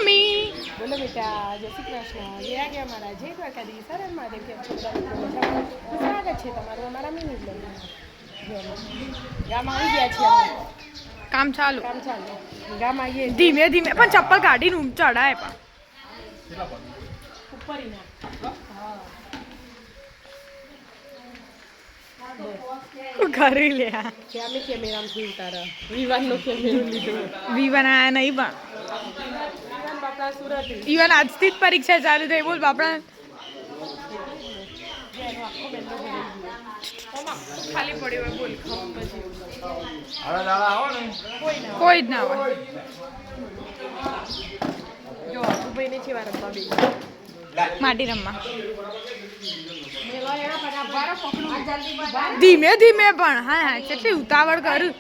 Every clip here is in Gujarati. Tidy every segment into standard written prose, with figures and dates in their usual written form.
બોલો બેટા, જય શ્રી કૃષ્ણ. જય ગયા મારા જય દ્વારકાધીશ. સરળ મહાદેવ. કેમ છો? સ્વાગત છે તમારું અમારા મિની બ્લોગમાં. ગામ આવી ગયા છે. કામ ચાલુ ગામ આવીએ ધીમે ધીમે પણ ચપ્પલ કાઢીને ચડાય પણ ઉપર ના કરી લે અમે કેમેરામાંથી ઉતારા વિવાનનો કેમેરો લીધો. વિવાન આયા નહીં પણ બાપડા સુરત ઈવન આજથી જ પરીક્ષા ચાલુ થઈ. બોલ બાપડા ખાલી પડ્યો હોય. બોલ કોઈ જ ના હોય. જો દુબઈને છે વાર રમવા બે માટી રમવા ધીમે ધીમે પણ હા હા કેટલી ઉતાવળ કરું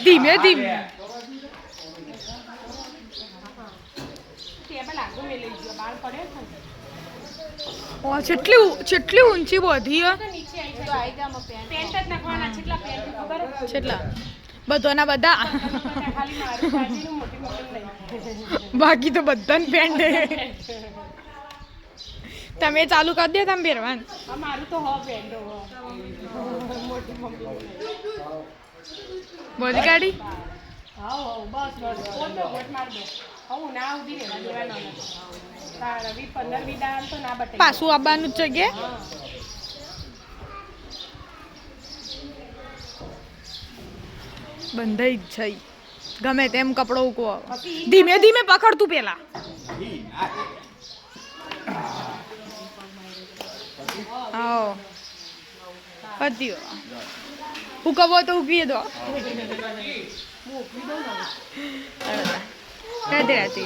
ધીમે ધીમે કેટલી ઊંચી બધી કેટલા બધાના બધા બાકી તો બધાને પેન્ટ તમે ચાલુ કરી દે તમે પહેરવાનું. મારું તો પેન્ટ બોલી કાઢી બસ વોટ માર દો. હું ના ઉધી ને લેવાનો 15 વિડા તો ના બટે પાછું આવવાનું જ છે. બંધાઈ જ છે ગમે તેમ કપડો ઉકો ધીમે ધીમે પકડતું પેલા આવો પત્યો ઉકવો તો ઉકવી દો રાધે રાધે.